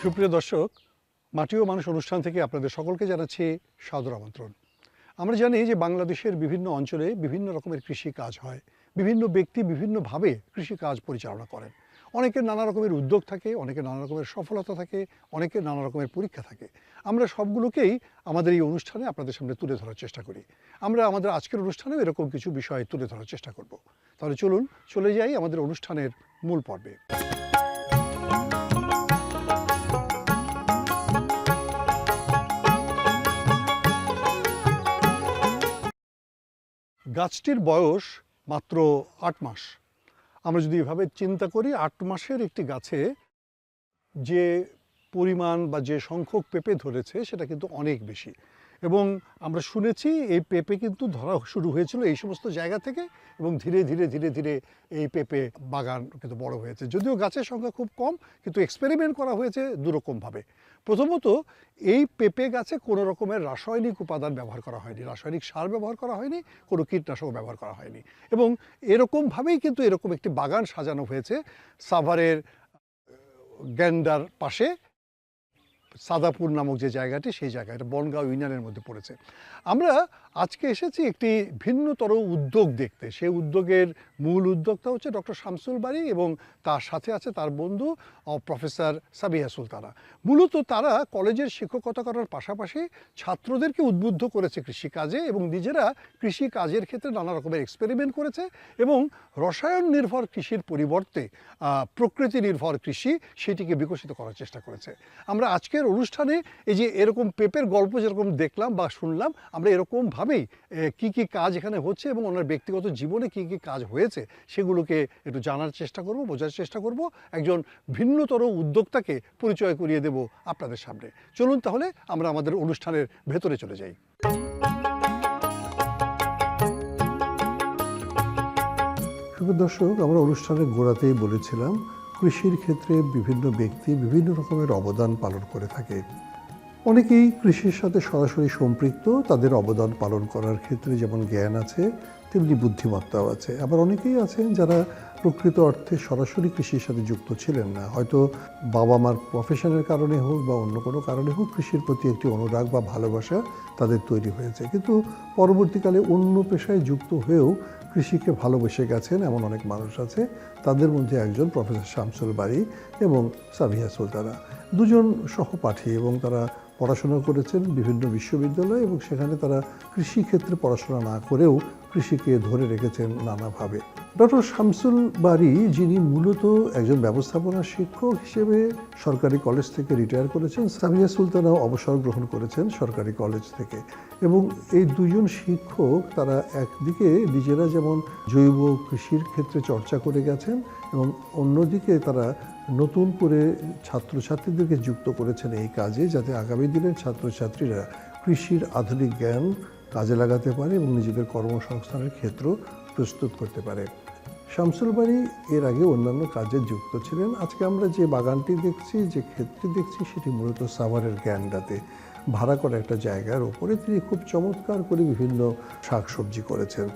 সুপ্রিয় দর্শক, মাটি ও মানুষ অনুষ্ঠান থেকে আপনাদের সকলকে জানাচ্ছি সাদর আমন্ত্রণ। আমরা জানি যে বাংলাদেশের বিভিন্ন অঞ্চলে বিভিন্ন রকমের কৃষি কাজ হয়, বিভিন্ন ব্যক্তি বিভিন্নভাবে কৃষি কাজ পরিচালনা করেন। অনেকের নানা রকমের উদ্যোগ থাকে, অনেকের নানা রকমের সফলতা থাকে, অনেকের নানা রকমের পরীক্ষা থাকে। আমরা সবগুলোকেই আমাদের এই অনুষ্ঠানে আপনাদের সামনে তুলে ধরার চেষ্টা করি। আমরা আমাদের আজকের অনুষ্ঠানেও এরকম কিছু বিষয় তুলে ধরার চেষ্টা করব। তাহলে চলুন চলে যাই আমাদের অনুষ্ঠানের মূল পর্বে। গাছটির বয়স মাত্র ৮ মাস। আমরা যদি এভাবে চিন্তা করি, ৮ মাসের একটি গাছে যে পরিমাণ বা যে সংখ্যক পেঁপে ধরেছে সেটা কিন্তু অনেক বেশি। এবং আমরা শুনেছি এই পেঁপে কিন্তু ধরা শুরু হয়েছিল এই সমস্ত জায়গা থেকে, এবং ধীরে ধীরে ধীরে ধীরে এই পেঁপে বাগান কিন্তু বড় হয়েছে। যদিও গাছের সংখ্যা খুব কম, কিন্তু এক্সপেরিমেন্ট করা হয়েছে দুরকমভাবে। প্রথমত, এই পেঁপে গাছে কোনো রকমের রাসায়নিক উপাদান ব্যবহার করা হয়নি, রাসায়নিক সার ব্যবহার করা হয়নি, কোনো কীটনাশক ব্যবহার করা হয়নি। এবং এরকমভাবেই কিন্তু এরকম একটি বাগান সাজানো হয়েছে সাভারের গ্যান্ডার পাশে সাদাপুর নামক যে জায়গাটি, সেই জায়গাটা বনগাঁও ইউনিয়নের মধ্যে পড়েছে। আমরা আজকে এসেছি একটি ভিন্নতর উদ্যোগ দেখতে। সেই উদ্যোগের মূল উদ্যোক্তা হচ্ছে ডক্টর শামসুল বারী এবং তার সাথে আছে তার বন্ধু প্রফেসর সাবিহা সুলতানা। মূলত তারা কলেজের শিক্ষকতা করার পাশাপাশি ছাত্রদেরকে উদ্বুদ্ধ করেছে কৃষিকাজে, এবং নিজেরা কৃষি কাজের ক্ষেত্রে নানা রকমের এক্সপেরিমেন্ট করেছে এবং রসায়ন নির্ভর কৃষির পরিবর্তে প্রকৃতি নির্ভর কৃষি সেটিকে বিকশিত করার চেষ্টা করেছে। আমরা আজকের অনুষ্ঠানে এই যে এরকম পেঁপের গল্প যেরকম দেখলাম বা শুনলাম, আমরা এরকমভাবেই কি কি কাজ এখানে হচ্ছে এবং ওনার ব্যক্তিগত জীবনে কি কি কাজ হয়েছে সেগুলোকে একটু জানার চেষ্টা করব, বোঝার চেষ্টা করব, একজন ভিন্নতর উদ্যোক্তাকে পরিচয় করিয়ে দেব আপনাদের সামনে। চলুন তাহলে আমরা আমাদের অনুষ্ঠানের ভেতরে চলে যাই। শুভ দর্শক, আমরা অনুষ্ঠানের গোড়াতেই বলেছিলাম কৃষির ক্ষেত্রে বিভিন্ন ব্যক্তি বিভিন্ন রকমের অবদান পালন করে থাকে। অনেকেই কৃষির সাথে সরাসরি সম্পৃক্ত, তাদের অবদান পালন করার ক্ষেত্রে যেমন জ্ঞান আছে তেমনি বুদ্ধিমত্তাও আছে। আবার অনেকেই আছেন যারা প্রকৃত অর্থে সরাসরি কৃষির সাথে যুক্ত ছিলেন না, হয়তো বাবা মার প্রফেশনের কারণে হোক বা অন্য কোনো কারণে হোক কৃষির প্রতি একটি অনুরাগ বা ভালোবাসা তাদের তৈরি হয়েছে, কিন্তু পরবর্তীকালে অন্য পেশায় যুক্ত হয়েও কৃষিকে ভালোবেসে গেছেন এমন অনেক মানুষ আছে। তাদের মধ্যে একজন প্রফেসর শামসুল বারী এবং সাবিহা সুলতানা, দুজন সহপাঠী, এবং তারা পড়াশোনা করেছেন বিভিন্ন বিশ্ববিদ্যালয়ে এবং সেখানে তারা কৃষিক্ষেত্রে পড়াশোনা না করেও কৃষিকে ধরে রেখেছেন নানাভাবে। ডক্টর শামসুল বারী, যিনি মূলত একজন ব্যবস্থাপনা শিক্ষক হিসেবে সরকারি কলেজ থেকে রিটায়ার করেছেন, সাবিহা সুলতানাও অবসর গ্রহণ করেছেন সরকারি কলেজ থেকে। এবং এই দুজন শিক্ষক তারা একদিকে নিজেরা যেমন জৈব কৃষির ক্ষেত্রে চর্চা করে গেছেন এবং অন্যদিকে তারা নতুন করে ছাত্রছাত্রীদেরকে যুক্ত করেছেন এই কাজে, যাতে আগামী দিনের ছাত্রছাত্রীরা কৃষির আধুনিক জ্ঞান কাজে লাগাতে পারে এবং নিজেদের কর্মসংস্থানের ক্ষেত্র প্রস্তুত করতে পারে। শামসুল বারী এর আগে অন্যান্য কাজে যুক্ত ছিলেন। আজকে আমরা যে বাগানটি দেখছি, যে ক্ষেত্রটি দেখছি, সেটি মূলত সাভারের গ্যান্ডাতে ভাড়া করা একটা জায়গার ওপরে তিনি খুব চমৎকার করে বিভিন্ন শাকসবজি করেছেন।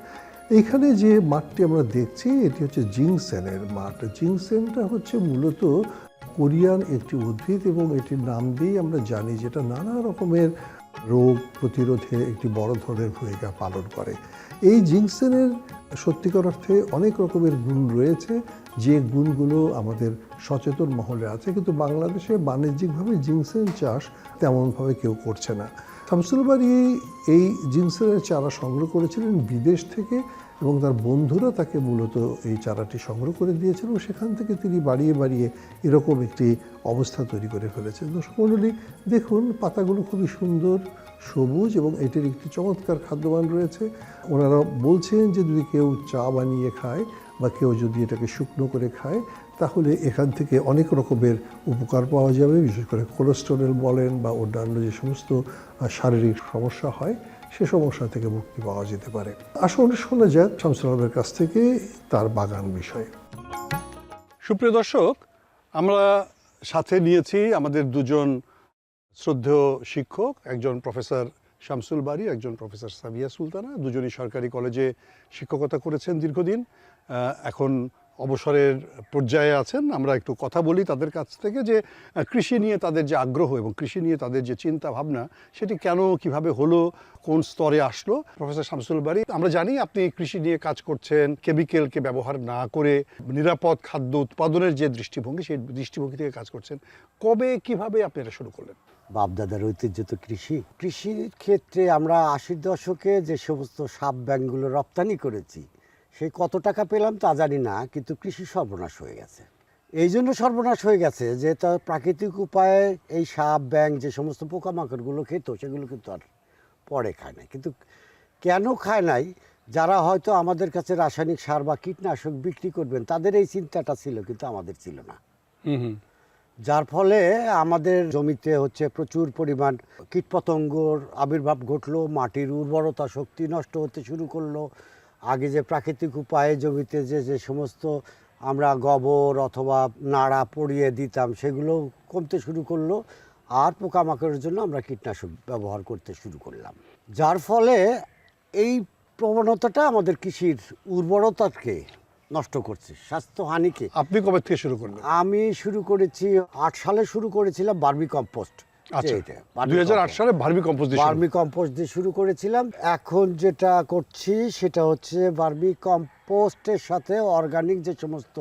এইখানে যে মাঠটি আমরা দেখছি এটি হচ্ছে জিংসেনের মাঠ। জিংসেনটা হচ্ছে মূলত কোরিয়ান একটি উদ্ভিদ এবং এটির নাম দিয়েই আমরা জানি যেটা নানা রকমের রোগ প্রতিরোধে একটি বড় ধরনের ভূমিকা পালন করে। এই জিংসেনের সত্যিকার অর্থে অনেক রকমের গুণ রয়েছে, যে গুণগুলো আমাদের সচেতন মহলে আছে, কিন্তু বাংলাদেশে বাণিজ্যিকভাবে জিংসেন চাষ তেমনভাবে কেউ করছে না। শামসুল বারী এই জিংসেনের চারা সংগ্রহ করেছিলেন বিদেশ থেকে এবং তার বন্ধুরা তাকে মূলত এই চারাটি সংগ্রহ করে দিয়েছিল। সেখান থেকে তিনি বাড়িয়ে বাড়িয়ে এরকম একটি অবস্থা তৈরি করে ফেলেছেন। দর্শক মণ্ডলী, দেখুন পাতাগুলো খুবই সুন্দর সবুজ এবং এটির একটি চমৎকার খাদ্যমান রয়েছে। ওনারা বলছেন যে যদি কেউ চা বানিয়ে খায় বা কেউ যদি এটাকে শুকনো করে খায় তাহলে এখান থেকে অনেক রকমের উপকার পাওয়া যাবে, বিশেষ করে কোলেস্টেরল বলেন বা অন্যান্য যে সমস্ত শারীরিক সমস্যা হয় সে সমস্যা থেকে মুক্তি পাওয়া যেতে পারে। আসলে শোনা যাক শামসুল বারীর কাছ থেকে তার বাগান বিষয়ে। সুপ্রিয় দর্শক, আমরা সাথে নিয়েছি আমাদের দুজন শ্রদ্ধেয় শিক্ষক, একজন প্রফেসর শামসুল বারী, একজন প্রফেসর সাবিহা সুলতানা। দুজনই সরকারি কলেজে শিক্ষকতা করেছেন দীর্ঘদিন। এখন অবসরের পর্যায়ে আছেন, আমরা একটু কথা বলি তাদের কাছ থেকে যে কৃষি নিয়ে তাদের যে আগ্রহ এবং কৃষি নিয়ে তাদের যে চিন্তা ভাবনা সেটি কেন কিভাবে হলো, কোন স্তরে আসলো। প্রফেসর শামসুল বারী, আমরা জানি আপনি কৃষি নিয়ে কাজ করছেন কেমিক্যালকে ব্যবহার না করে নিরাপদ খাদ্য উৎপাদনের যে দৃষ্টিভঙ্গি সেই দৃষ্টিভঙ্গি থেকে কাজ করছেন। কবে কিভাবে আপনি এটা শুরু করলেন? বাপদাদার ঐতিহ্য তো কৃষির ক্ষেত্রে আমরা ৮০ দশকে যে সমস্ত সাপ ব্যাংকগুলো রপ্তানি করেছি সেই কত টাকা পেলাম তা জানি না, কিন্তু কৃষি সর্বনাশ হয়ে গেছে। এই জন্য সর্বনাশ হয়ে গেছে যে তার প্রাকৃতিক উপায়ে এই সাপ ব্যাংক যে সমস্ত পোকামাকড়গুলো খেত সেগুলো কিন্তু আর পরে খায় নাই। কিন্তু কেন খায় নাই, যারা হয়তো আমাদের কাছে রাসায়নিক সার বা কীটনাশক বিক্রি করবেন তাদের এই চিন্তাটা ছিল, কিন্তু আমাদের ছিল না। যার ফলে আমাদের জমিতে হচ্ছে প্রচুর পরিমাণ কীটপতঙ্গর আবির্ভাব ঘটলো, মাটির উর্বরতা শক্তি নষ্ট হতে শুরু করলো। আগে যে প্রাকৃতিক উপায়ে জমিতে যে সমস্ত আমরা গোবর অথবা নাড়া পড়িয়ে দিতাম সেগুলো কমতে শুরু করলো, আর পোকামাকড়ের জন্য আমরা কীটনাশক ব্যবহার করতে শুরু করলাম। যার ফলে এই প্রবণতাটা আমাদের কৃষির উর্বরতাকে নষ্ট করছে, স্বাস্থ্যহানিকে। আপনি কবে থেকে শুরু করলেন? আমি শুরু করেছি ৮ সালে শুরু করেছিলাম ভার্মি কম্পোস্ট। আচ্ছা, 2008 সালে ভার্মি কম্পোস্ট দিয়ে শুরু করেছিলাম। এখন যেটা করছি সেটা হচ্ছে ভার্মি কম্পোস্টের সাথে অর্গানিক যে সমস্ত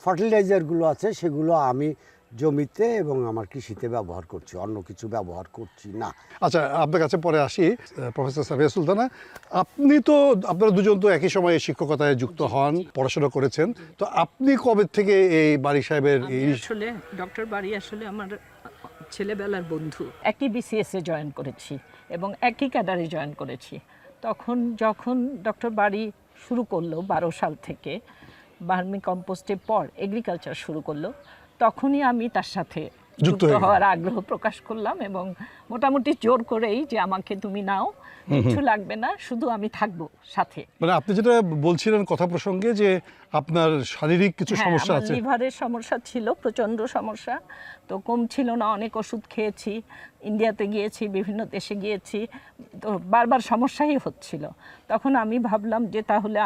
ফার্টিলাইজারগুলো আছে সেগুলো আমি জমিতে এবং আমার কৃষিতে ব্যবহার করছি, অন্য কিছু ব্যবহার করছি না। আচ্ছা, আপনার কাছে পরে আসি। প্রফেসর সাফিয়া সুলতানা, আপনি তো আপনারা দুজন তো একই সময়ে শিক্ষকতায় যুক্ত হন, পড়াশোনা করেছেন, তো আপনি কবে থেকে এই বারী সাহেবের আসলে ডক্টর বারী আসলে আমার ছেলেবেলার বন্ধু। একই বিসিএসে জয়েন করেছি এবং একই ক্যাডারে জয়েন করেছি। যখন ডক্টর বারী শুরু করলো 12 সাল থেকে ভার্মি কম্পোস্টের পর এগ্রিকালচার শুরু করলো, তখনই আমি তার সাথে যুক্ত হওয়ার আগ্রহ প্রকাশ করলাম এবং মোটামুটি জোর করেই যে আমাকে তুমি নাও, কিছু লাগবে না, শুধু আমি থাকবো সাথে। মানে আপনি যেটা বলছিলেন কথা প্রসঙ্গে যে আপনার শারীরিক কিছু সমস্যা আছে। লিভারের সমস্যা ছিল, প্রচণ্ড সমস্যা, তো কম ছিল না, অনেক ওষুধ খেয়েছি, ইন্ডিয়াতে গিয়েছি, বিভিন্ন দেশে গিয়েছি, তো বারবার সমস্যাই হচ্ছিল। তখন আমি ভাবলাম যে তাহলে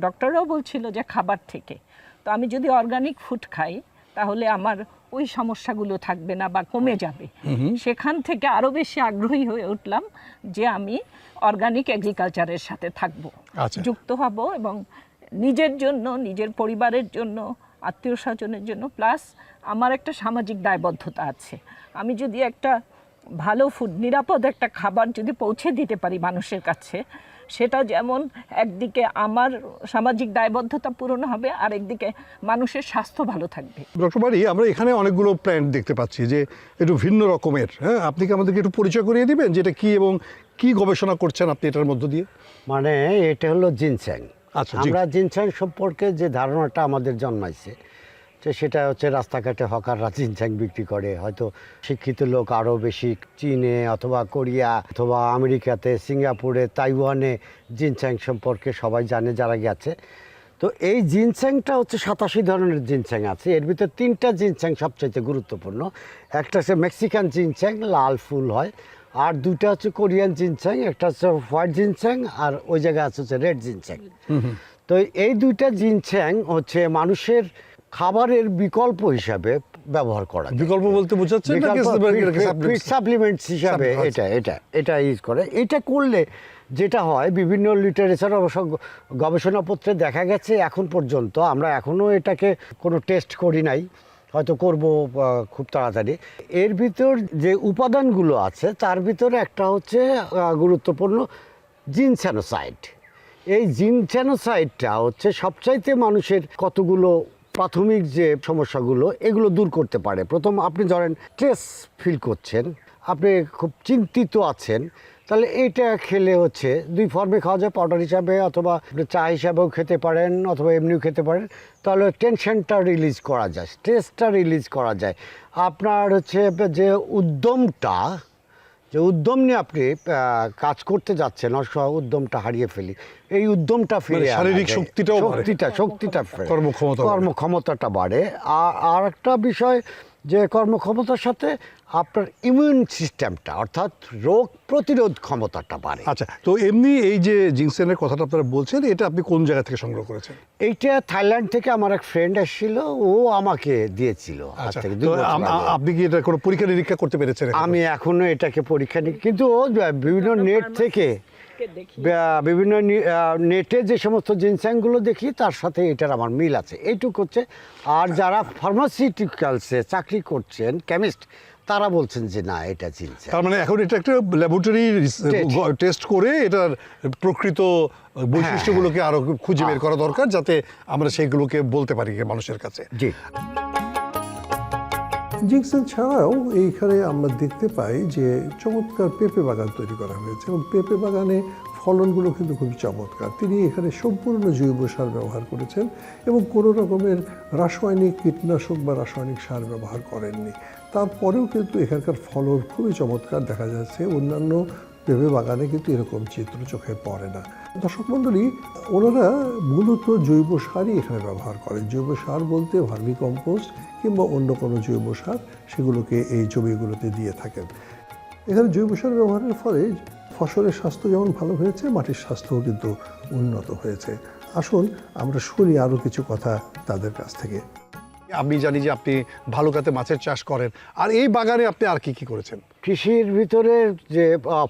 ডক্টররাও বলছিল যে খাবার থেকে, তো আমি যদি অর্গানিক ফুড খাই তাহলে আমার ওই সমস্যাগুলো থাকবে না বা কমে যাবে। সেখান থেকে আরও বেশি আগ্রহী হয়ে উঠলাম যে আমি অর্গানিক এগ্রিকালচারের সাথে থাকব, যুক্ত হব এবং নিজের জন্য, নিজের পরিবারের জন্য, আত্মীয় স্বজনের জন্য, প্লাস আমার একটা সামাজিক দায়বদ্ধতা আছে। আমি যদি একটা ভালো ফুড, নিরাপদ একটা খাবার যদি পৌঁছে দিতে পারি মানুষের কাছে, সেটা যেমন একদিকে আমার সামাজিক দায়বদ্ধতা পূরণ হবে, আর একদিকে মানুষের স্বাস্থ্য ভালো থাকবে। ডক্টর বারী, আমরা এখানে অনেকগুলো প্ল্যান্ট দেখতে পাচ্ছি যে একটু ভিন্ন রকমের। হ্যাঁ, আপনি কি আমাদেরকে একটু পরিচয় করিয়ে দিবেন যেটা কি এবং কি গবেষণা করছেন আপনি এটার মধ্য দিয়ে? মানে এটা হলো জিনস্যাং। আচ্ছা, আমরা জিনস্যাং সম্পর্কে যে ধারণাটা আমাদের জন্মাইছে যে সেটা হচ্ছে রাস্তাঘাটে হকাররা জিনস্যাং বিক্রি করে, হয়তো শিক্ষিত লোক আরও বেশি চীনে অথবা কোরিয়া অথবা আমেরিকাতে, সিঙ্গাপুরে, তাইওয়ানে জিনস্যাং সম্পর্কে সবাই জানে যারা গেছে। তো এই জিনস্যাংটা হচ্ছে 87 ধরনের জিনস্যাং আছে, এর ভিতর 3টা জিনস্যাং সবচাইতে গুরুত্বপূর্ণ। একটা হচ্ছে মেক্সিকান জিনস্যাং, লাল ফুল হয়, আর 2টা হচ্ছে কোরিয়ান জিনস্যাং, একটা হচ্ছে হোয়াইট জিনস্যাং আর ওই জায়গায় আছে হচ্ছে রেড জিনস্যাং। তো এই 2টা জিনস্যাং হচ্ছে মানুষের খাবারের বিকল্প হিসাবে ব্যবহার করা। বিকল্প বলতে বোঝাচ্ছে সাপ্লিমেন্টস হিসাবে এটা ইউজ করে। এটা করলে যেটা হয়, বিভিন্ন লিটারেচার অবশ্য গবেষণাপত্রে দেখা গেছে, এখন পর্যন্ত আমরা এখনও এটাকে কোনো টেস্ট করি নাই, হয়তো করব খুব তাড়াতাড়ি। এর ভিতর যে উপাদানগুলো আছে তার ভিতরে একটা হচ্ছে গুরুত্বপূর্ণ জিনস্যানোসাইড। এই জিনস্যানোসাইডটা হচ্ছে সবচাইতে মানুষের কতগুলো প্রাথমিক যে সমস্যাগুলো এগুলো দূর করতে পারে। প্রথম, আপনি ধরেন স্ট্রেস ফিল করছেন, আপনি খুব চিন্তিত আছেন, তাহলে এইটা খেলে হচ্ছে 2 ফর্মে খাওয়া যায়, পাউডার হিসাবে অথবা আপনি চা হিসাবেও খেতে পারেন অথবা এমনিও খেতে পারেন। তাহলে টেনশনটা রিলিজ করা যায়, স্ট্রেসটা রিলিজ করা যায়। আপনার হচ্ছে যে উদ্যম নিয়ে আপনি কাজ করতে যাচ্ছেন, উদ্যমটা হারিয়ে ফেলি, এই উদ্যমটা ফিরে, শারীরিক শক্তিটা কর্মক্ষমতাটা বাড়ে। আর একটা বিষয় যে কর্মক্ষমতার সাথে আপনার ইমিউন সিস্টেমটা অর্থাৎ রোগ প্রতিরোধ ক্ষমতাটা বাড়ে। আচ্ছা, তো এমনি এই যে জিনসেনের কথাটা আপনারা বলছেন, এটা আপনি কোন জায়গা থেকে সংগ্রহ করেছেন? এইটা থাইল্যান্ড থেকে আমার এক ফ্রেন্ড এসেছিল, ও আমাকে দিয়েছিল। আজ আচ্ছা, থেকে তো 2 বছর আগে। আপনি কি এটা কোনো পরীক্ষা নিরীক্ষা করতে পেরেছেন এখনো? আমি এখনো এটাকে পরীক্ষা নিই, কিন্তু ও বিভিন্ন নেট থেকে বিভিন্ন নেটে যে সমস্ত জিনস্যাংগুলো দেখি তার সাথে এটার আমার মিল আছে, এইটুকু হচ্ছে। আর যারা ফার্মাসিউটিক্যালসে চাকরি করছেন, কেমিস্ট, তারা বলছেন যে না, এটা জিনস্যাং। তার মানে এখন এটা একটা ল্যাবরেটরি টেস্ট করে এটার প্রকৃত বৈশিষ্ট্যগুলোকে আরো খুঁজে বের করা দরকার, যাতে আমরা সেইগুলোকে বলতে পারি মানুষের কাছে। জি, জিনসেন ছাড়াও এইখানে আমরা দেখতে পাই যে চমৎকার পেঁপে বাগান তৈরি করা হয়েছে, এবং পেঁপে বাগানে ফলনগুলো কিন্তু খুব চমৎকার। তিনি এখানে সম্পূর্ণ জৈব সার ব্যবহার করেছেন এবং কোনো রকমের রাসায়নিক কীটনাশক বা রাসায়নিক সার ব্যবহার করেননি। তারপরেও কিন্তু এখানকার ফলন খুবই চমৎকার দেখা যাচ্ছে। অন্যান্য পেঁপে বাগানে কিন্তু এরকম চিত্র চোখে পড়ে না। দর্শক মণ্ডলী, ওনারা মূলত জৈব সারই এখানে ব্যবহার করেন। জৈব সার বলতে ভার্মি কম্পোস্ট কিংবা অন্য কোনো জৈব সার, সেগুলোকে এই জমিগুলোতে দিয়ে থাকেন। এখানে জৈব সার ব্যবহারের ফলে ফসলের স্বাস্থ্য যেমন ভালো হয়েছে, মাটির স্বাস্থ্যও কিন্তু উন্নত হয়েছে। আসুন আমরা শুনি আরও কিছু কথা তাদের কাছ থেকে। আমি জানি যে আপনি ভালুকাতে মাছের চাষ করেন, আর এই বাগানে আপনি আর কি কি করেছেন? কৃষির ভিতরে যে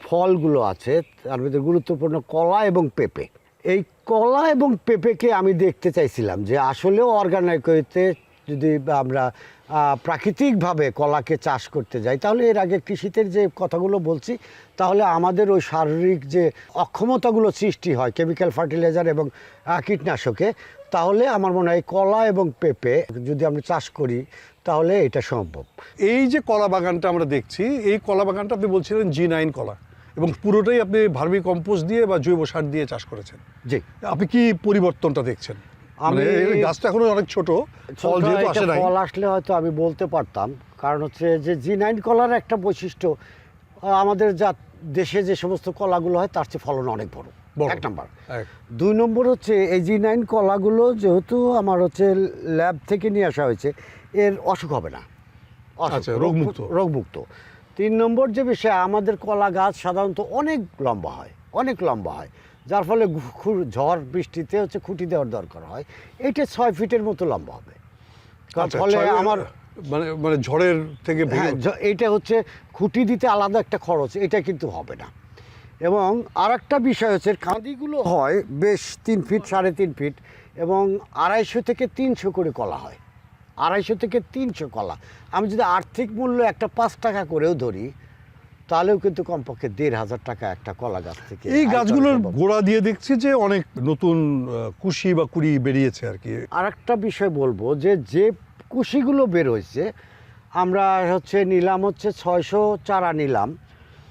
ফলগুলো আছে তার ভিতরে গুরুত্বপূর্ণ কলা এবং পেঁপে। এই কলা এবং পেঁপেকে আমি দেখতে চাইছিলাম যে আসলেও অর্গানিক হইতে যদি আমরা প্রাকৃতিকভাবে কলাকে চাষ করতে যাই, তাহলে এর আগে কৃষিতে যে কথাগুলো বলছি, তাহলে আমাদের ওই শারীরিক যে অক্ষমতাগুলো সৃষ্টি হয় কেমিক্যাল ফার্টিলাইজার এবং কীটনাশকে, তাহলে আমার মনে হয় কলা এবং পেঁপে যদি আমরা চাষ করি তাহলে এটা সম্ভব। এই যে কলা বাগানটা আমরা দেখছি, এই কলা বাগানটা আপনি বলছিলেন G9 কলা, এবং পুরোটাই আপনি ভার্মি কম্পোস্ট দিয়ে বা জৈব সার দিয়ে চাষ করেছেন। জি, আপনি কি পরিবর্তনটা দেখছেন? মানে এই গাছটা এখনো অনেক ছোট, ফল যেহেতু আসে নাই। ফল আসলে হয়তো আমি বলতে পারতাম, কারণ হচ্ছে যে G9 কলার একটা বৈশিষ্ট্য, আমাদের যা দেশে যে সমস্ত কলাগুলো হয় তার চেয়ে ফলন অনেক বড়, এক নম্বর। 2 নম্বর হচ্ছে এই G9 কলাগুলো যেহেতু আমার হচ্ছে ল্যাব থেকে নিয়ে আসা হয়েছে, এর অসুখ হবে না, আচ্ছা, রোগমুক্ত। 3 নম্বর যে বিষয়, আমাদের কলা গাছ সাধারণত অনেক লম্বা হয়, যার ফলে ঝড় বৃষ্টিতে হচ্ছে খুঁটি দেওয়ার দরকার হয়। এটা 6 ফিটের মতো লম্বা হবে। ফলে আমার মানে ঝড়ের থেকে এইটা হচ্ছে খুঁটি দিতে আলাদা একটা খরচ, এটা কিন্তু হবে না। এবং আর একটা বিষয় হচ্ছে কাঁদিগুলো হয় বেশ 3 ফিট 3.5 ফিট, এবং 250 থেকে 300 করে কলা হয়। 250 থেকে 300 কলা, আমি যদি আর্থিক মূল্য একটা 5 টাকা করেও ধরি, তাহলেও কিন্তু কমপক্ষে 1,500 টাকা একটা কলা গাছ থেকে। এই গাছগুলোর গোড়া দিয়ে দেখছি যে অনেক নতুন কুশি বা কুড়ি বেরিয়েছে আর কি। আর একটা বিষয় বলবো যে কুশিগুলো বের হয়েছে, আমরা হচ্ছে নিলাম হচ্ছে 600 চারা নিলাম।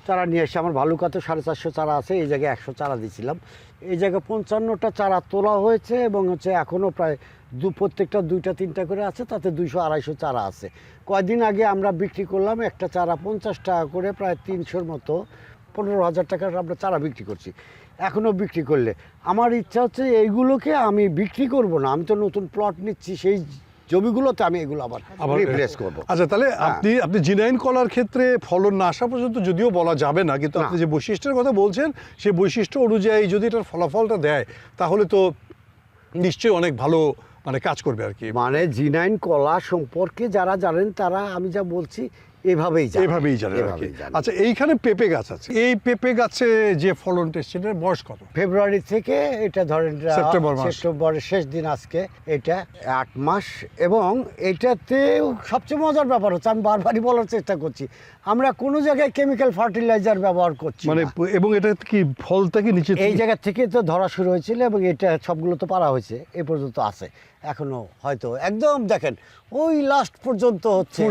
চারা নিয়ে এসে আমার ভালুকাতে 450 চারা আছে, এই জায়গায় 100 চারা দিয়েছিলাম। এই জায়গায় 55টা চারা তোলা হয়েছে, এবং হচ্ছে এখনও প্রায় প্রত্যেকটা 2-3টা করে আছে, তাতে 200-250 চারা আছে। কয়েকদিন আগে আমরা বিক্রি করলাম একটা চারা 50 টাকা করে, প্রায় 300-র মতো, 15,000 টাকার আমরা চারা বিক্রি করছি। এখনও বিক্রি করলে আমার ইচ্ছা হচ্ছে এইগুলোকে আমি বিক্রি করব না, আমি তো নতুন প্লট নিচ্ছি, সেই জমিগুলোতে আমি এগুলো আবার রিপ্লেস করব। আচ্ছা, তাহলে আপনি G9 কলার ক্ষেত্রে ফলন না আসা পর্যন্ত যদিও বলা যাবে না, কিন্তু আপনি যে বৈশিষ্ট্যের কথা বলছেন, সেই বৈশিষ্ট্য অনুযায়ী যদি এটার ফলাফলটা দেয়, তাহলে তো নিশ্চয়ই অনেক ভালো কাজ করবে আর কি। মানে G9 কলা সম্পর্কে যারা জানেন তারা আমি যা বলছি এভাবেই জানেন। আচ্ছা, এইখানে পেঁপে গাছ আছে, এই পেঁপে গাছে যে ফলনটা এসছে, এটার বয়স কত? ফেব্রুয়ারি থেকে এটা ধরেন সেপ্টেম্বরের শেষ দিন, আজকে এটা 8 মাস। এবং এটাতে সবচেয়ে মজার ব্যাপার হচ্ছে, আমি বারবারই বলার চেষ্টা করছি, আমরা কোনো জায়গায় কেমিক্যাল ফার্টিলাইজার ব্যবহার করছি না। এবং এটা কি ফলটা কি নিচে এই জায়গা থেকে তো ধরা শুরু হয়েছিল, এবং এটা সবগুলো তো পারা হয়েছে, এ পর্যন্ত আছে, এখনো হয়তো একদম দেখেন ওই লাস্ট পর্যন্ত হচ্ছে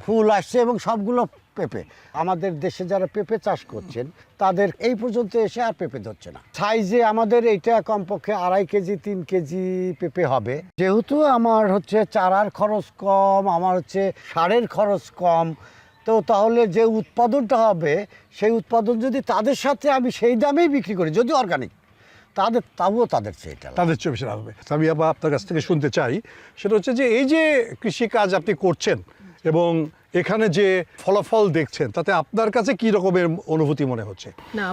ফুল আসছে, এবং সবগুলো পেঁপে। আমাদের দেশে যারা পেঁপে চাষ করছেন তাদের এই পর্যন্ত এসে আর পেঁপে ধরছে না। সাইজে আমাদের এইটা কমপক্ষে 2.5 কেজি 3 কেজি পেঁপে হবে। যেহেতু আমার হচ্ছে চারার খরচ কম, আমার হচ্ছে সারের খরচ কম, তো তাহলে যে উৎপাদনটা হবে সেই উৎপাদন যদি তাদের সাথে আমি সেই দামেই বিক্রি করি, যদি অর্গানিক, তাদের চেয়ে বেশি লাভ হবে। আমি আবার আপনার কাছ থেকে শুনতে চাই, সেটা হচ্ছে যে এই যে কৃষিকাজ আপনি করছেন, এবং এখানে যে ফলাফল দেখছেন তাতে আপনার কাছে কি রকমের অনুভূতি মনে হচ্ছে? না,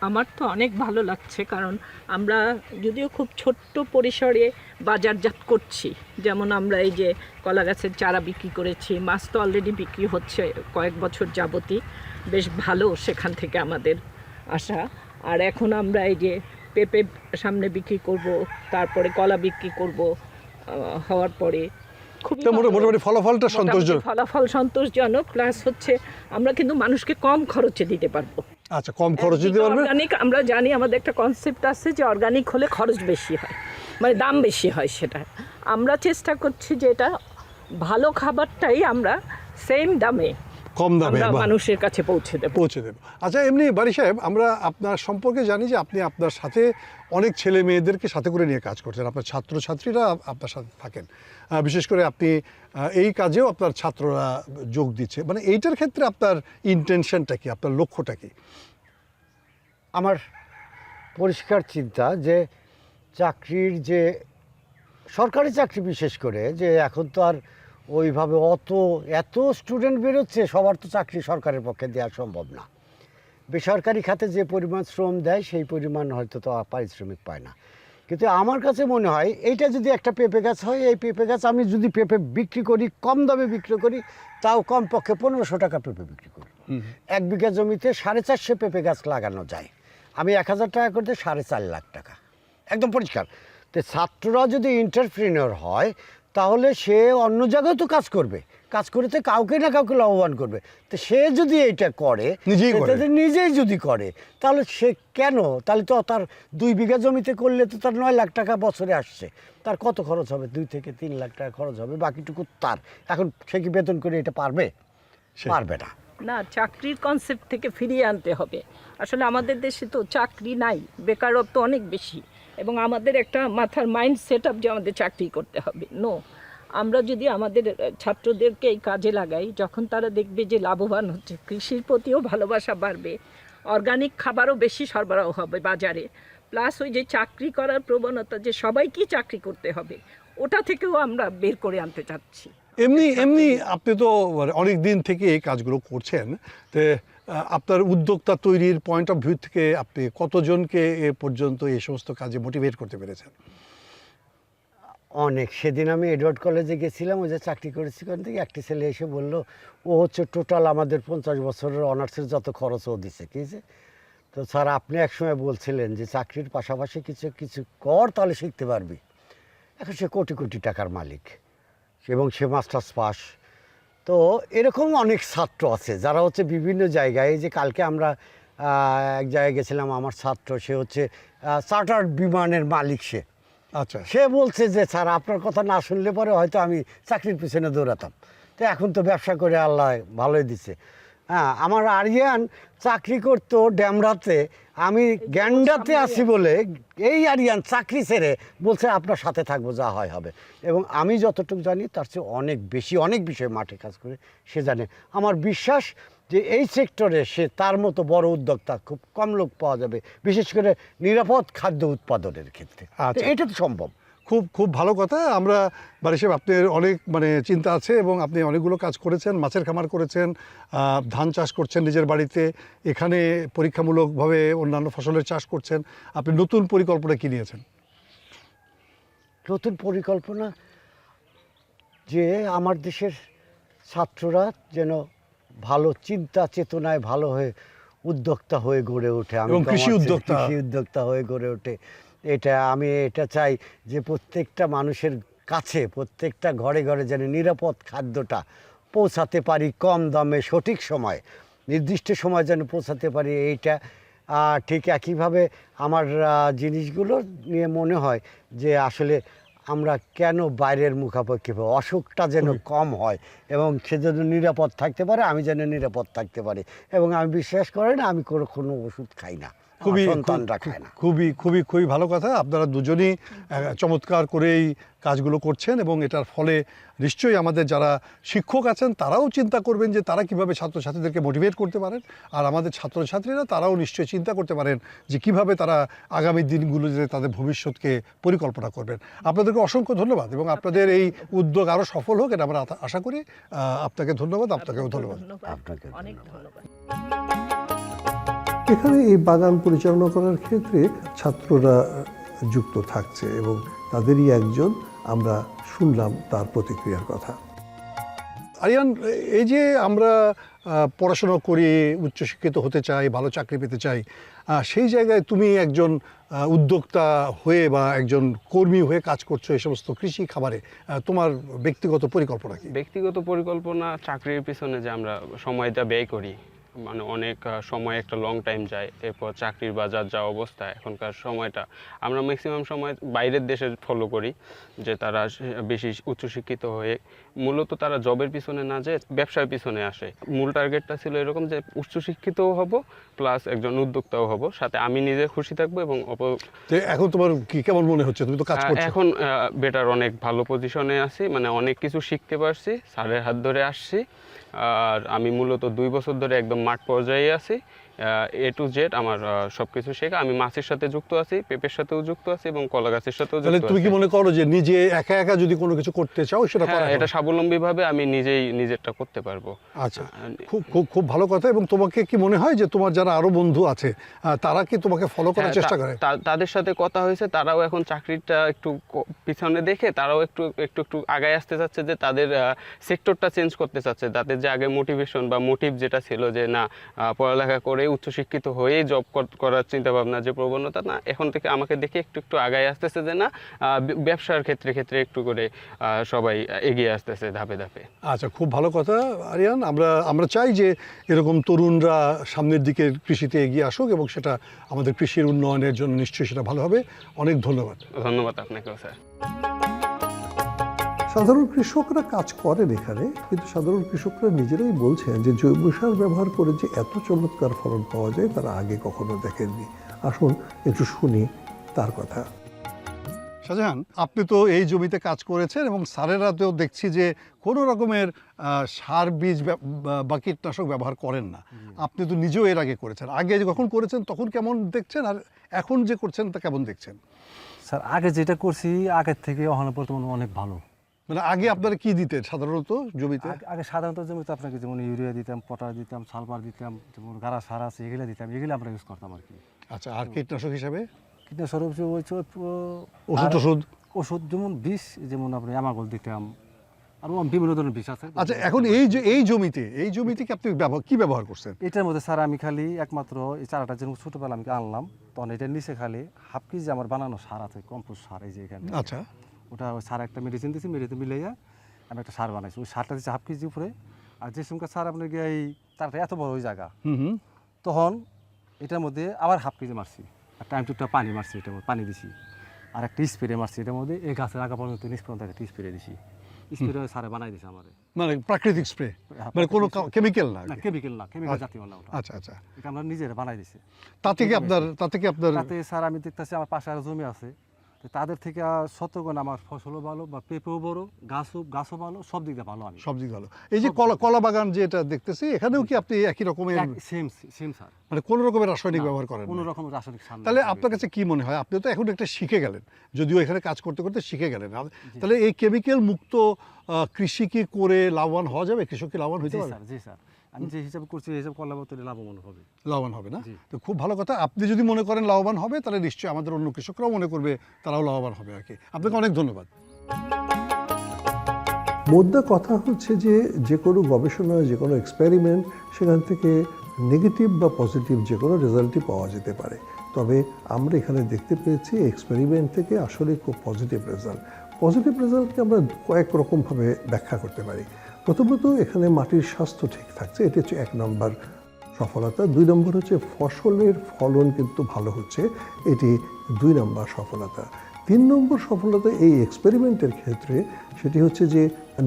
আমার তো অনেক ভালো লাগছে, কারণ আমরা যদিও খুব ছোট্ট পরিসরে বাজারজাত করছি, যেমন আমরা এই যে কলা গাছের চারা বিক্রি করেছি, মাছ তো অলরেডি বিক্রি হচ্ছে কয়েক বছর যাবতই, বেশ ভালো সেখান থেকে আমাদের আশা। আর এখন আমরা এই যে পেঁপে সামনে বিক্রি করব, তারপরে কলা বিক্রি করব, হওয়ার পরে খুবই তো ভালো। মোটামুটি ফলাফলটা সন্তোষজনক। মোটামুটি ফলাফল সন্তোষজনক, প্লাস হচ্ছে আমরা কিন্তু মানুষকে কম খরচে দিতে পারবো। আচ্ছা, কম খরচ দিতে পারবে। অর্গানিক আমরা জানি, আমাদের একটা কনসেপ্ট আছে যে অর্গানিক হলে খরচ বেশি হয়, মানে দাম বেশি হয়। সেটা আমরা চেষ্টা করছি যে এটা ভালো খাবারটাই আমরা সেম দামে কম দামে আমরা মানুষের কাছে পৌঁছে দেব। আচ্ছা, এমনি বাড়ি সাহেব, আমরা আপনার সম্পর্কে জানি যে আপনি আপনার সাথে অনেক ছেলে মেয়েদেরকে সাথে করে নিয়ে কাজ করছেন, আপনার ছাত্রছাত্রীরা আপনার সাথে থাকেন, বিশেষ করে আপনি এই কাজেও আপনার ছাত্ররা যোগ দিচ্ছে, মানে এইটার ক্ষেত্রে আপনার ইন্টেনশনটা কি, আপনার লক্ষ্যটা কি? আমার পরিষ্কার চিন্তা যে চাকরির যে সরকারি চাকরি বিশেষ করে যে এখন তো আর ওইভাবে এত স্টুডেন্ট বেরোচ্ছে, সবার তো চাকরি সরকারের পক্ষে দেওয়া সম্ভব না। বেসরকারি খাতে যে পরিমাণ শ্রম দেয় সেই পরিমাণ হয়তো তো পারিশ্রমিক পায় না। কিন্তু আমার কাছে মনে হয় এইটা যদি একটা পেঁপে গাছ হয়, এই পেঁপে গাছ আমি যদি পেঁপে বিক্রি করি, কম দামে বিক্রি করি, তাও কমপক্ষে 1500 টাকা পেঁপে বিক্রি করি। 1 বিঘা জমিতে 450 পেঁপে গাছ লাগানো যায়। আমি 1000 টাকা করতে 4.5 লাখ টাকা, একদম পরিষ্কার। তো ছাত্ররা যদি এন্টারপ্রেনিউর হয় তাহলে সে অন্য জায়গায় তো কাজ করবে, কাজ করে তো কাউকে না কাউকে লাভবান করবে। তো সে যদি এটা করে, নিজেই যদি করে, তাহলে সে কেন, তাহলে তো তার 2 বিঘা জমিতে করলে তো তার 9 লাখ টাকা বছরে আসছে, তার কত খরচ হবে? 2 থেকে 3 লাখ টাকা খরচ হবে, বাকিটুকু তার। এখন সে কি বেতন করে এটা পারবে? পারবে না। না, চাকরির কনসেপ্ট থেকে ফিরিয়ে আনতে হবে। আসলে আমাদের দেশে তো চাকরি নাই, বেকারত্ব অনেক বেশি, এবং আমাদের একটা মাথার মাইন্ড সেট আপ যে আমাদের চাকরি করতে হবে। নো, আমরা যদি আমাদের ছাত্রদেরকে এই কাজে লাগাই, যখন তারা দেখবে যে লাভবান হচ্ছে, কৃষির প্রতিও ভালোবাসা বাড়বে, অর্গানিক খাবারও বেশি সরবরাহ হবে বাজারে, প্লাস ওই যে চাকরি করার প্রবণতা যে সবাইকেই চাকরি করতে হবে, ওটা থেকেও আমরা বের করে আনতে চাচ্ছি। এমনি আপনি তো অনেক দিন থেকে এই কাজগুলো করছেন, তো আপনার উদ্যোক্তা তৈরির পয়েন্ট অফ ভিউ থেকে আপনি কতজনকে এ পর্যন্ত এই সমস্ত কাজে মোটিভেট করতে পেরেছেন? অনেক। সেদিন আমি এডওয়ার্ড কলেজে গেছিলাম, ওই যে চাকরি করেছি, ওখান থেকে একটি ছেলে এসে বলল ও হচ্ছে টোটাল আমাদের 50 বছরের অনার্সের যত খরচ ও দিছে। কী যে, তো স্যার আপনি একসময় বলছিলেন যে চাকরির পাশাপাশি কিছু কিছু কর, তাহলে শিখতে পারবি। এখন সে কোটি কোটি টাকার মালিক এবং সে মাস্টার্স পাস। তো এরকম অনেক ছাত্র আছে যারা হচ্ছে বিভিন্ন জায়গায়, যে কালকে আমরা এক জায়গায় গেছিলাম, আমার ছাত্র, সে হচ্ছে চার্টার্ড বিমানের মালিক। আচ্ছা, সে বলছে যে স্যার আপনার কথা না শুনলে পরে হয়তো আমি চাকরির পিছনে দৌড়াতাম, তো এখন তো ব্যবসা করে আল্লাহ ভালোই দিছে। হ্যাঁ, আমার আরিয়ান চাকরি করতো ড্যামরাতে, আমি গ্যান্ডাতে আছি বলে এই আরিয়ান চাকরি ছেড়ে বলছে আপনার সাথে থাকবো, যা হয় হবে। এবং আমি যতটুকু জানি তার চেয়ে অনেক বেশি, অনেক বিষয়ে মাঠে কাজ করে সে জানে। আমার বিশ্বাস যে এই সেক্টরে সে তার মতো বড় উদ্যোক্তা খুব কম লোক পাওয়া যাবে, বিশেষ করে নিরাপদ খাদ্য উৎপাদনের ক্ষেত্রে। এটা তো সম্ভব। খুব ভালো কথা। আমরা বাড়ি সাহেব, আপনার অনেক চিন্তা আছে এবং আপনি অনেকগুলো কাজ করেছেন, মাছের খামার করেছেন, ধান চাষ করছেন নিজের বাড়িতে, এখানে পরীক্ষামূলকভাবে অন্যান্য ফসলের চাষ করছেন। আপনি নতুন পরিকল্পনা কী নিয়েছেন? নতুন পরিকল্পনা যে আমার দেশের ছাত্ররা যেন ভালো চিন্তা চেতনায় ভালো হয়ে উদ্যোক্তা হয়ে গড়ে ওঠে, এবং কৃষি উদ্যোক্তা হয়ে গড়ে ওঠে। আমি এটা চাই যে প্রত্যেকটা মানুষের কাছে, প্রত্যেকটা ঘরে ঘরে যেন নিরাপদ খাদ্যটা পৌঁছাতে পারি, কম দামে, সঠিক সময়, নির্দিষ্ট সময় যেন পৌঁছাতে পারি। এইটা ঠিক একইভাবে আমার জিনিসগুলো নিয়ে মনে হয় যে আসলে আমরা কেন বাইরের মুখাপেক্ষি, অসুখটা যেন কম হয় এবং সে যেন নিরাপদ থাকতে পারে, আমি যেন নিরাপদ থাকতে পারি। এবং আমি বিশ্বাস করি না আমি কোনো ওষুধ খাই না, খুবই সন্তানরা খায় না। খুবই খুবই খুবই ভালো কথা। আপনারা দুজনই চমৎকার করেই কাজগুলো করছেন এবং এটার ফলে নিশ্চয়ই আমাদের যারা শিক্ষক আছেন তারাও চিন্তা করবেন যে তারা কিভাবে ছাত্রছাত্রীদেরকে মোটিভেট করতে পারেন, আর আমাদের ছাত্রছাত্রীরা তারাও নিশ্চয়ই চিন্তা করতে পারেন যে কিভাবে তারা আগামী দিনগুলোতে তাদের ভবিষ্যৎকে পরিকল্পনা করবেন। আপনাদেরকে অসংখ্য ধন্যবাদ এবং আপনাদের এই উদ্যোগ আরও সফল হোক এটা আমরা আশা করি। আপনাকে ধন্যবাদ, আপনাকেও ধন্যবাদ। আপনাকে অনেক ধন্যবাদ। ধন্যবাদ। এখানে এই বাগান পরিচালনা করার ক্ষেত্রে ছাত্ররা যুক্ত থাকছে এবং তাদেরই একজন আমরা শুনলাম তার প্রতিক্রিয়ার কথা। আরিয়ান, এই যে আমরা পড়াশোনা করি, উচ্চশিক্ষিত হতে চাই, ভালো চাকরি পেতে চাই, সেই জায়গায় তুমি একজন উদ্যোক্তা হয়ে বা একজন কর্মী হয়ে কাজ করছো এই সমস্ত কৃষি খাবারে, তোমার ব্যক্তিগত পরিকল্পনা কি? ব্যক্তিগত পরিকল্পনা, চাকরির পিছনে যে আমরা সময়টা ব্যয় করি, মানে অনেক সময়, একটা লং টাইম যায়, এরপর চাকরির বাজার যা অবস্থা এখনকার সময়টা, আমরা ম্যাক্সিমাম সময় বাইরের দেশে ফলো করি যে তারা বেশি উচ্চশিক্ষিত হয়ে মূলত তারা জবের পিছনে না যেয়ে ব্যবসার পিছনে আসে। মূল টার্গেটটা ছিল এরকম যে উচ্চশিক্ষিতও হব প্লাস একজন উদ্যোক্তাও হব, সাথে আমি নিজে খুশি থাকবো এবং এখন তোমার কি কেমন মনে হচ্ছে? তুমি তো কাজ করছো। এখন বেটার, অনেক ভালো পজিশনে আছি, মানে অনেক কিছু শিখতে পারছি, স্যারের হাত ধরে আসছি। আর আমি মূলত 2 বছর ধরে একদম মাঠ পর্যায়ে আছি, A to Z আমার সব কিছু শেখা। আমি মাছের সাথে যুক্ত আছি, পেঁপের সাথেও যুক্ত আছি এবং কলা গাছের সাথেও যুক্ত আছি। তুমি কি মনে করো যে নিজে একা একা যদি কোনো কিছু করতে চাও সেটা করা? এটা স্বাবলম্বীভাবে আমি নিজেরটা করতে পারবো। আচ্ছা, খুব খুব খুব ভালো কথা। এবং তোমাকে কি মনে হয় যে তোমার যারা আরো বন্ধু আছে তারা কি তোমাকে ফলো করার চেষ্টা করে? তাদের সাথে কথা হয়েছে, তারাও এখন চাকরিটা একটু পিছনে দেখে তারাও একটু আগায় আসতে চাচ্ছে, যে তাদের সেক্টরটা চেঞ্জ করতে চাচ্ছে। তাদের যে আগে মোটিভেশন বা মোটিভ যেটা ছিল যে না পড়ালেখা করে উচ্চশিক্ষিত হয়েই জব করার চিন্তা ভাবনা, যে প্রবণতা, না এখন থেকে আমাকে দেখে একটু আগায় আসতেছে যে না ব্যবসার ক্ষেত্রে একটু করে সবাই এগিয়ে আসতেছে ধাপে ধাপে। আচ্ছা, খুব ভালো কথা আরিয়ান। আমরা চাই যে এরকম তরুণরা সামনের দিকে কৃষিতে এগিয়ে আসুক এবং সেটা আমাদের কৃষির উন্নয়নের জন্য নিশ্চয়ই সেটা ভালো হবে। অনেক ধন্যবাদ। ধন্যবাদ আপনাকেও স্যার। সাধারণ কৃষকরা কাজ করেন এখানে, কিন্তু সাধারণ কৃষকরা নিজেরাই বলছেন যে জৈব সার ব্যবহার করে যে এত চমৎকার ফলন পাওয়া যায় তারা আগে কখনো দেখেননি। আসুন একটু শুনি তার কথা। শাহজাহান, আপনি তো এই জমিতে কাজ করেছেন এবং স্যারেরাতেও দেখছি যে কোনো রকমের সার বীজ বা কীটনাশক ব্যবহার করেন না। আপনি তো নিজেও এর আগে করেছেন। আগে যখন করেছেন তখন কেমন দেখছেন, আর এখন যে করছেন তা কেমন দেখছেন? স্যার, আগে যেটা করছি আগের থেকে এখন বর্তমানে অনেক ভালো। মানে আগে আপনারা কি দিতেন সাধারণত জমিতে? আগে সাধারণত জমিতে আপনাকে যেমন ইউরিয়া দিতাম, পটাশ দিতাম, সালফার দিতাম, যেমন গাড়া সার আছে এগুলো দিতাম, এগুলো আমরা ইউজ করতাম আর কি। আচ্ছা, আর কীটনাশক হিসাবে কীটনাশক ওষুধ যেমন বিষ, যেমন আপনি অ্যামাগল দিতাম, আর বিভিন্ন ধরনের বিষ আছে। আচ্ছা, এখন এই জমিতে কি আপনি কি ব্যবহার করছেন? এটার মধ্যে স্যার আমি খালি একমাত্র এই চারাটা যেমন ছোটোবেলা আমি আনলাম, তখন এটার নিচে খালি হাফ কেজি আমার বানানো সার আছে, কম্পোস্ট সার, এই যে এখানে। আচ্ছা, ওটা ওই সার একটা মেডিসিন দিয়েছি, মেডিসিন মিলাইয়া আমি একটা সার বানাইছি। ওই সারটা দিচ্ছি হাফ কেজি উপরে। আর যে সময় সার আপনার এই চারটা এত বড় ওই জায়গা, তখন এটার মধ্যে আবার হাফ কেজি মারছি, আর টাইম টু টাইম পানি মারছি, এটার মধ্যে পানি দিছি, আর একটা স্প্রে মারছি এটার মধ্যে। এই গাছের আগা পর্যন্ত নিচ পর্যন্ত একটা স্প্রে দিছি। স্প্রে সারে বানাই দিছে আমার, মানে প্রাকৃতিক স্প্রে, মানে কোনো কেমিক্যাল না? কেমিক্যাল না, কেমিক্যাল জাতীয় না ওটা। আচ্ছা আচ্ছা, এটা আমরা নিজেরা বানাই দিছি। তাতে কি আপনার তাতে স্যার আমি দেখতেছি আমার পাশে আরো জমি আছে, তাদের থেকে শতগুণ আমার ফসলও ভালো, বা পেঁপেও বড়, গাছও ভালো, সব দিক দিয়ে ভালো। আমি সব দিক ভালো। এই যে কলা বাগান যে এটা দেখতেছি, এখানেও কি আপনি একই রকমের সেম স্যার, মানে কোনো রকমের রাসায়নিক ব্যবহার করেন? কোনো রকম রাসায়নিক সার। তাহলে আপনার কাছে কি মনে হয়, আপনি তো এখন একটা শিখে গেলেন, যদিও এখানে কাজ করতে করতে শিখে গেলেন, তাহলে এই কেমিক্যাল মুক্ত কৃষি কি করে লাভবান হওয়া যাবে? কৃষক কি লাভবান হতে পারে? জি স্যার, আমি যে হিসাবে করছি এই হিসাব করলে লাভবান হবে। লাভবান হবে না? তো খুব ভালো কথা। আপনি যদি মনে করেন লাভবান হবে, তাহলে নিশ্চয়ই আমাদের অন্য কৃষকরাও মনে করবে তারাও লাভবান হবে আর কি। আপনাকে অনেক ধন্যবাদ। মোদ্দা কথা হচ্ছে যে কোনো গবেষণা, যে কোনো এক্সপেরিমেন্ট, সেখান থেকে নেগেটিভ বা পজিটিভ যে কোনো রেজাল্টই পাওয়া যেতে পারে। তবে আমরা এখানে দেখতে পেয়েছি এক্সপেরিমেন্ট থেকে আসলে খুব পজিটিভ রেজাল্ট। পজিটিভ রেজাল্টকে আমরা কয়েক রকমভাবে ব্যাখ্যা করতে পারি। প্রথমত, এখানে মাটির স্বাস্থ্য ঠিক থাকছে, এটি হচ্ছে 1 নম্বর সফলতা। 2 নম্বর হচ্ছে ফসলের ফলন কিন্তু ভালো হচ্ছে, এটি 2 নম্বর সফলতা। 3 নম্বর সফলতা এই এক্সপেরিমেন্টের ক্ষেত্রে সেটি হচ্ছে যে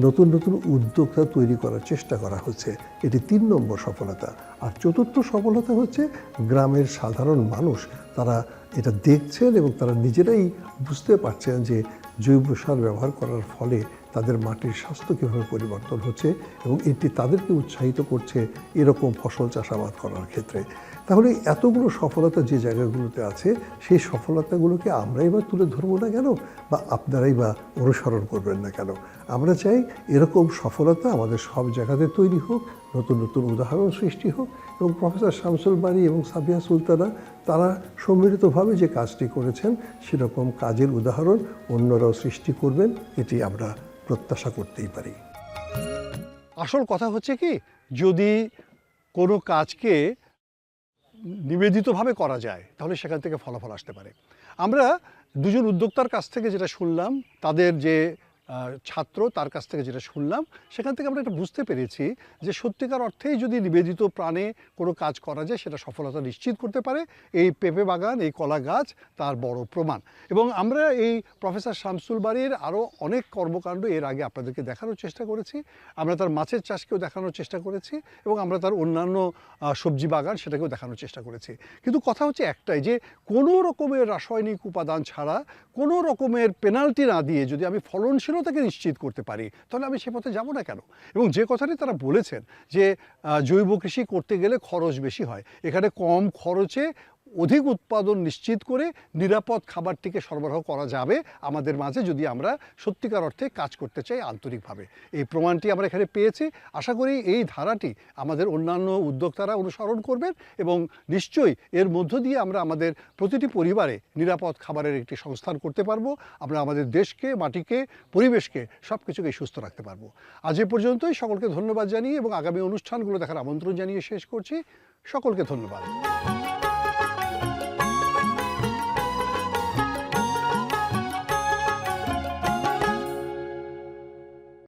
নতুন নতুন উদ্যোক্তা তৈরি করার চেষ্টা করা হচ্ছে, এটি 3 নম্বর সফলতা। আর চতুর্থ সফলতা হচ্ছে গ্রামের সাধারণ মানুষ তারা এটা দেখছেন এবং তারা নিজেরাই বুঝতে পারছেন যে জৈব সার ব্যবহার করার ফলে তাদের মাটির স্বাস্থ্য কীভাবে পরিবর্তন হচ্ছে এবং এটি তাদেরকে উৎসাহিত করছে এরকম ফসল চাষাবাদ করার ক্ষেত্রে। তাহলে এতগুলো সফলতা যে জায়গাগুলোতে আছে সেই সফলতাগুলোকে আমরাই বা তুলে ধরবো না কেন, বা আপনারাই বা অনুসরণ করবেন না কেন? আমরা চাই এরকম সফলতা আমাদের সব জায়গাতে তৈরি হোক, নতুন নতুন উদাহরণ সৃষ্টি হোক এবং প্রফেসর শামসুল বারী এবং সাবিয়া সুলতানা তারা সম্মিলিতভাবে যে কাজটি করেছেন সেরকম কাজের উদাহরণ অন্যরাও সৃষ্টি করবেন, এটি আমরা প্রত্যাশা করতেই পারি। আসল কথা হচ্ছে কি, যদি কোনো কাজকে নিবেদিতভাবে করা যায় তাহলে সেখান থেকে ফলাফল আসতে পারে। আমরা দুজন উদ্যোক্তার কাছ থেকে যেটা শুনলাম, তাদের যে ছাত্র তার কাছ থেকে যেটা শুনলাম, সেখান থেকে আমরা এটা বুঝতে পেরেছি যে সত্যিকার অর্থেই যদি নিবেদিত প্রাণে কোনো কাজ করা যায় সেটা সফলতা নিশ্চিত করতে পারে। এই পেঁপে বাগান, এই কলা গাছ তার বড় প্রমাণ। এবং আমরা এই প্রফেসর শামসুল বারীর আরও অনেক কর্মকাণ্ড এর আগে আপনাদেরকে দেখানোর চেষ্টা করেছি। আমরা তার মাছের চাষকেও দেখানোর চেষ্টা করেছি এবং আমরা তার অন্যান্য সবজি বাগান সেটাকেও দেখানোর চেষ্টা করেছি। কিন্তু কথা হচ্ছে একটাই, যে কোনো রকমের রাসায়নিক উপাদান ছাড়া, কোনো রকমের পেনাল্টি না দিয়ে যদি আমি ফলনশীলতাকে নিশ্চিত করতে পারি তাহলে আমি সে পথে যাব না কেন? এবং যে কথাটি তারা বলেছেন যে জৈব কৃষি করতে গেলে খরচ বেশি হয়, এখানে কম খরচে অধিক উৎপাদন নিশ্চিত করে নিরাপদ খাবারটিকে সরবরাহ করা যাবে আমাদের মাঝে, যদি আমরা সত্যিকার অর্থে কাজ করতে চাই আন্তরিকভাবে। এই প্রমাণটি আমরা এখানে পেয়েছি। আশা করি এই ধারাটি আমাদের অন্যান্য উদ্যোক্তারা অনুসরণ করবেন এবং নিশ্চয়ই এর মধ্য দিয়ে আমরা আমাদের প্রতিটি পরিবারে নিরাপদ খাবারের একটি সংস্থান করতে পারবো। আমরা আমাদের দেশকে, মাটিকে, পরিবেশকে সব কিছুকে সুস্থ রাখতে পারবো। আজ এ পর্যন্তই। সকলকে ধন্যবাদ জানিয়ে এবং আগামী অনুষ্ঠানগুলো দেখার আমন্ত্রণ জানিয়ে শেষ করছি। সকলকে ধন্যবাদ।